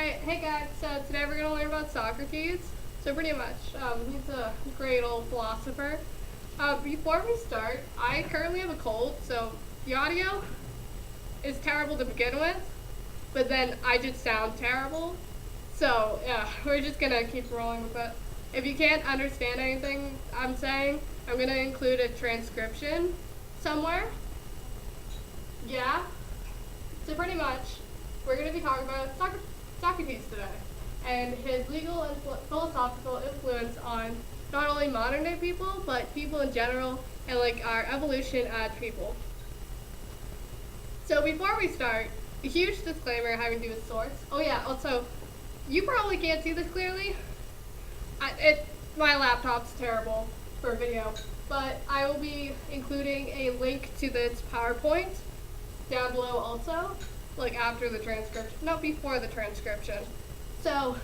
Alright, hey guys, so today we're going to learn about Socrates. So pretty much, he's a great old philosopher. Before we start, I currently have a cold, so the audio is terrible to begin with, but then I just sound terrible. So yeah, we're just going to keep rolling with it. If you can't understand anything I'm saying, I'm going to include a transcription somewhere. Yeah, so pretty much, we're going to be talking about Socrates today, and his legal and philosophical influence on not only modern day people, but people in general, and like our evolution as people. So before we start, a huge disclaimer having to do with source. Oh yeah, also, you probably can't see this clearly. My laptop's terrible for video, but I will be including a link to this PowerPoint down below also. Like after the transcription, no, before the transcription. So,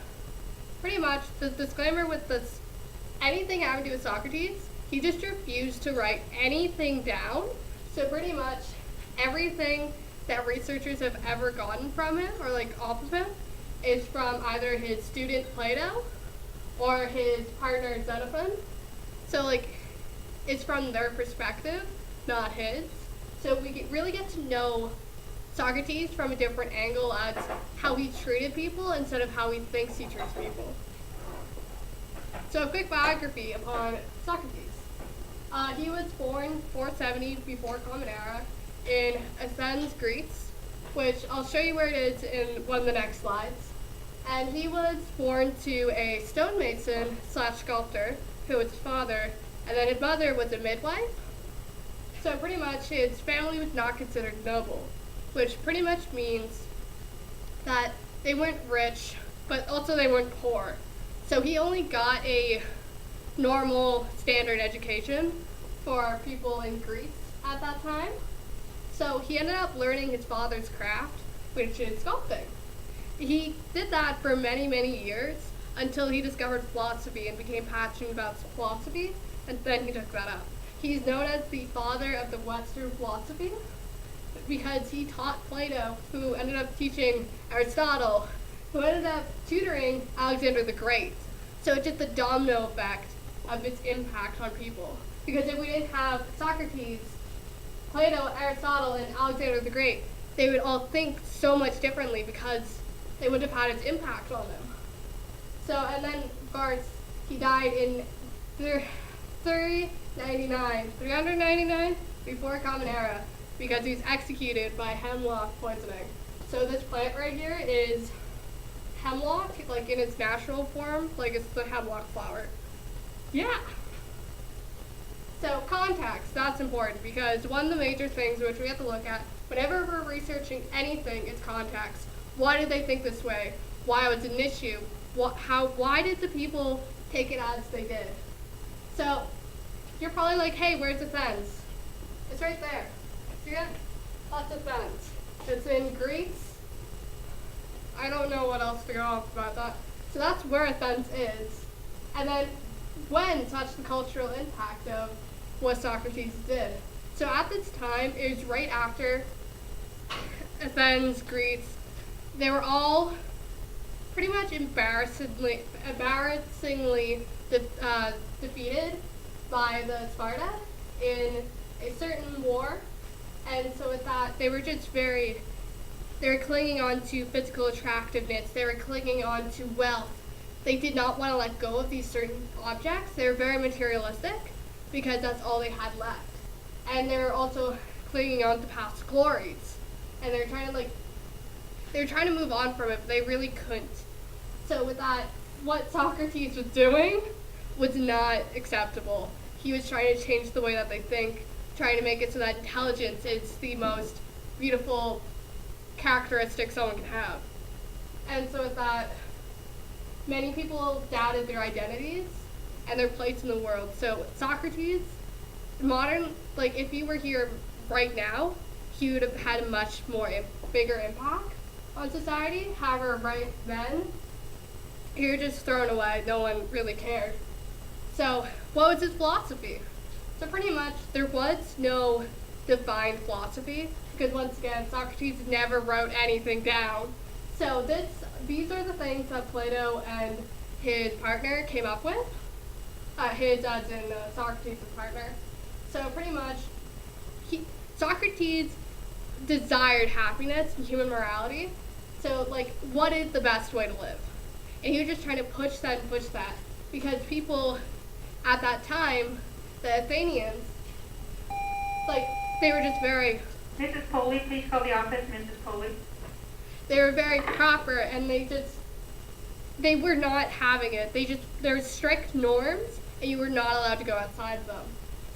pretty much, the disclaimer with this, anything having to do with Socrates, he just refused to write anything down. So pretty much, everything that researchers have ever gotten from him, or like off of him, is from either his student Plato, or his partner Xenophon. So like, it's from their perspective, not his. So we really get to know Socrates from a different angle as how he treated people instead of how he thinks he treats people. So a quick biography upon Socrates. He was born 470 before Common Era in Athens, Greece, which I'll show you where it is in one of the next slides. And he was born to a stonemason / sculptor who was his father, and then his mother was a midwife. So pretty much his family was not considered noble, which pretty much means that they weren't rich, but also they weren't poor. So he only got a normal standard education for people in Greece at that time. So he ended up learning his father's craft, which is sculpting. He did that for many, many years until he discovered philosophy and became passionate about philosophy, and then he took that up. He's known as the father of the Western philosophy, because he taught Plato, who ended up teaching Aristotle, who ended up tutoring Alexander the Great. So it's just the domino effect of its impact on people. Because if we didn't have Socrates, Plato, Aristotle, and Alexander the Great, they would all think so much differently because they would have had its impact on them. So, and then, of course, he died in 399 before Common Era, because he was executed by hemlock poisoning. So this plant right here is hemlock, like in its natural form, like it's the hemlock flower. Yeah. So context, that's important, because one of the major things which we have to look at whenever we're researching anything is context. Why did they think this way? Why was it an issue? Why did the people take it as they did? So you're probably like, hey, where's Athens? It's right there. See it? That's Athens. It's in Greece. I don't know what else to go off about that. So that's where Athens is. And then when such the cultural impact of what Socrates did. So at this time, it was right after Athens, Greece. They were all pretty much embarrassingly defeated by the Sparta in a certain war. And so with that, they were clinging on to physical attractiveness. They were clinging on to wealth. They did not want to let go of these certain objects. They were very materialistic because that's all they had left. And they were also clinging on to past glories. And they were trying to move on from it, but they really couldn't. So with that, what Socrates was doing was not acceptable. He was trying to change the way that they think, trying to make it so that intelligence is the most beautiful characteristic someone can have. And so with that, many people doubted their identities and their place in the world. So Socrates, if he were here right now, he would have had a much bigger impact on society. However, right then, he was just thrown away. No one really cared. So what was his philosophy? So pretty much, there was no defined philosophy, because once again, Socrates never wrote anything down. So these are the things that Plato and his partner came up with. His as in Socrates' partner. So pretty much, Socrates desired happiness and human morality. So like, what is the best way to live? And he was just trying to push that because people at that time, the Athenians, like they were just very. Mrs. Poley, please call the office, Mrs. Poley. They were very proper, and they were not having it. There were strict norms, and you were not allowed to go outside of them.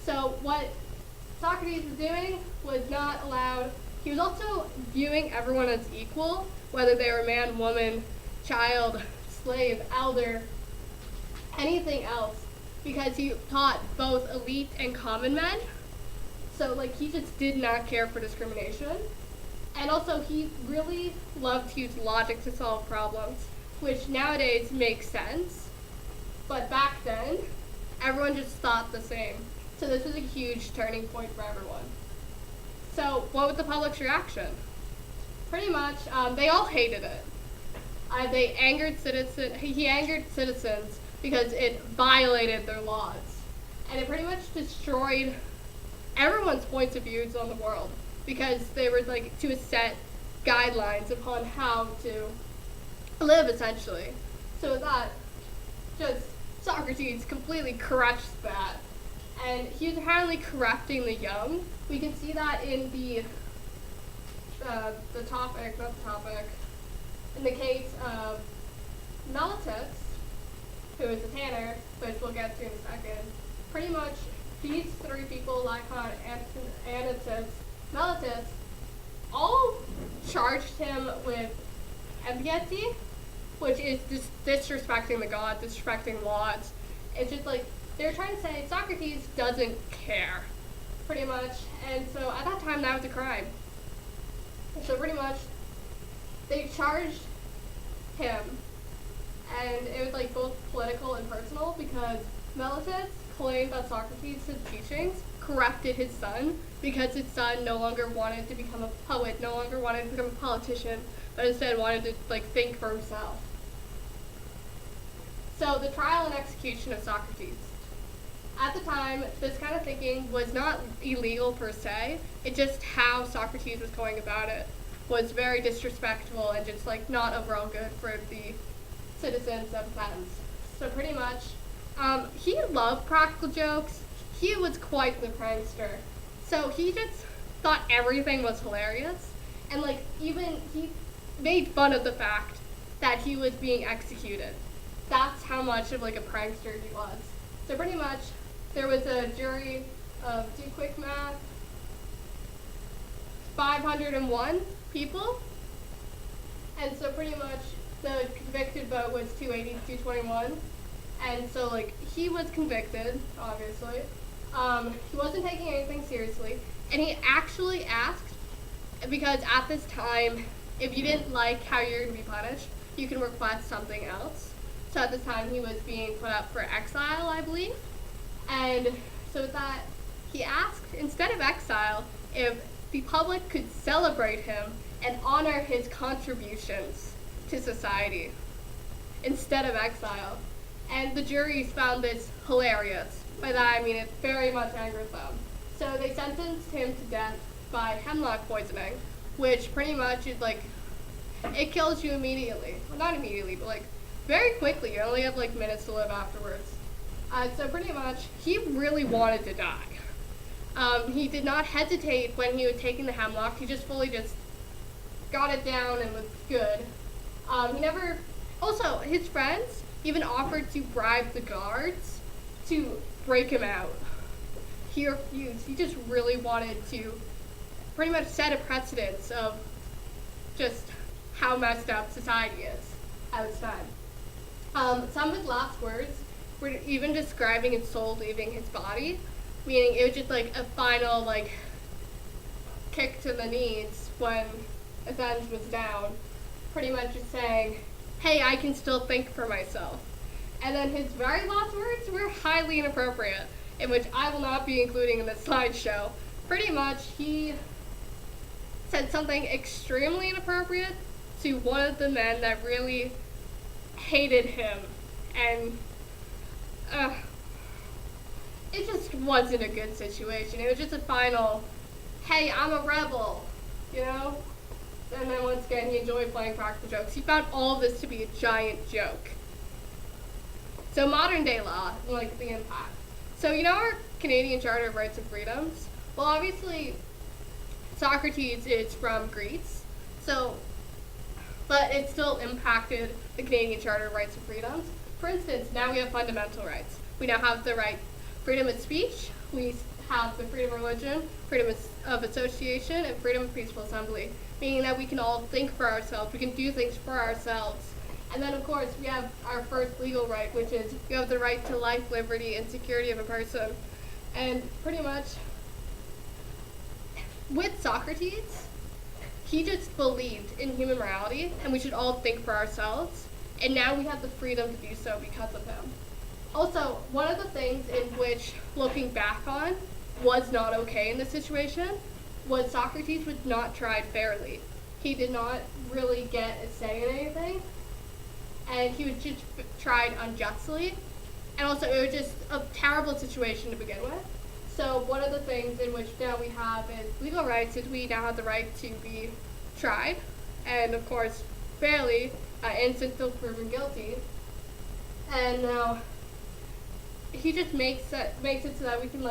So what Socrates was doing was not allowed. He was also viewing everyone as equal, whether they were man, woman, child, slave, elder, anything else, because he taught both elite and common men. So like he just did not care for discrimination. And also he really loved to use logic to solve problems, which nowadays makes sense. But back then, everyone just thought the same. So this was a huge turning point for everyone. So what was the public's reaction? Pretty much, they all hated it. He angered citizens because it violated their laws. And it pretty much destroyed everyone's points of views on the world because they were like to set guidelines upon how to live essentially. So that just Socrates completely crushed that. And he was apparently corrupting the young. We can see that in in the case of Meletus, who is a tanner, which we'll get to in a second. Pretty much these three people, Lycon, Anytus, Meletus, all charged him with impiety, which is just disrespecting the gods, disrespecting laws. It's just like, they were trying to say Socrates doesn't care, pretty much. And so at that time, that was a crime. So pretty much, they charged him, and it was like both political and personal because Meletus claimed that Socrates' teachings corrupted his son because his son no longer wanted to become a poet, no longer wanted to become a politician, but instead wanted to like think for himself. So the trial and execution of Socrates. At the time, this kind of thinking was not illegal per se, it just how Socrates was going about it was very disrespectful and just like not overall good for the citizens of Athens. So pretty much, he loved practical jokes. He was quite the prankster. So he just thought everything was hilarious. And like even he made fun of the fact that he was being executed. That's how much of like a prankster he was. So pretty much there was a jury of, do quick math, 501 people. And so pretty much the convicted vote was 280 to 221. And so like he was convicted, obviously. He wasn't taking anything seriously. And he actually asked, because at this time, if you didn't like how you're going to be punished, you can request something else. So at this time he was being put up for exile, I believe. And so with that, he asked, instead of exile, if the public could celebrate him and honor his contributions to society instead of exile. And the juries found this hilarious. By that I mean it very much angered them. So they sentenced him to death by hemlock poisoning, which pretty much is like, it kills you immediately. Well, not immediately, but like very quickly. You only have like minutes to live afterwards. So pretty much, he really wanted to die. He did not hesitate when he was taking the hemlock. He just fully just got it down and was good. Also, his friends even offered to bribe the guards to break him out. He refused. He just really wanted to pretty much set a precedence of just how messed up society is at this time. Some of his last words were even describing his soul leaving his body, meaning it was just like a final like kick to the knees when Athens was down, pretty much just saying, hey, I can still think for myself. And then his very last words were highly inappropriate, in which I will not be including in this slideshow. Pretty much he said something extremely inappropriate to one of the men that really hated him, and it just wasn't a good situation. It was just a final, hey, I'm a rebel, you know? And then once again, he enjoyed playing practical jokes. He found all of this to be a giant joke. So modern day law, like the impact. So you know our Canadian Charter of Rights and Freedoms? Well, obviously, Socrates is from Greece, but it still impacted the Canadian Charter of Rights and Freedoms. For instance, now we have fundamental rights. We now have the right freedom of speech, we have the freedom of religion, freedom of association, and freedom of peaceful assembly, meaning that we can all think for ourselves, we can do things for ourselves. And then, of course, we have our first legal right, which is we have the right to life, liberty, and security of a person. And pretty much, with Socrates, he just believed in human morality, and we should all think for ourselves. And now we have the freedom to do so because of him. Also, one of the things in which, looking back on, was not okay in this situation was Socrates was not tried fairly. He did not really get a say in anything, and he was just tried unjustly. And also, it was just a terrible situation to begin with. So one of the things in which now we have is legal rights is we now have the right to be tried, and of course, fairly, innocent until proven guilty. And now, he just makes it so that we can,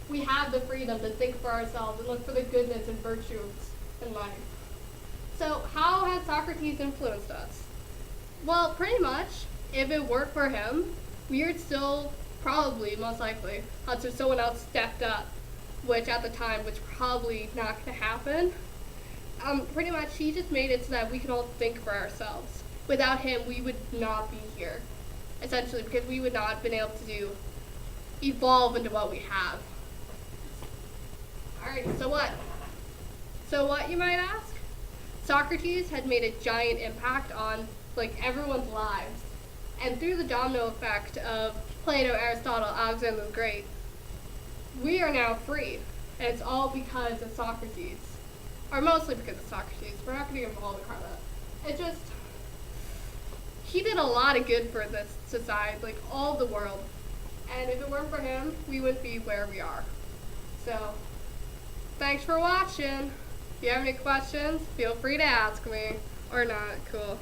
we have the freedom to think for ourselves and look for the goodness and virtues in life. So how has Socrates influenced us? Well, pretty much, if it weren't for him, we would still probably, most likely, until someone else stepped up, which at the time was probably not going to happen. Pretty much, he just made it so that we can all think for ourselves. Without him, we would not be here, essentially, because we would not have been able to evolve into what we have. Alright, so what? So what, you might ask? Socrates had made a giant impact on, everyone's lives. And through the domino effect of Plato, Aristotle, Alexander the Great, we are now free. And it's all because of Socrates. Or mostly because of Socrates. We're not going to give him all the credit. He did a lot of good for this society, all the world. And if it weren't for him, we wouldn't be where we are. So, thanks for watching. If you have any questions, feel free to ask me. Or not, cool.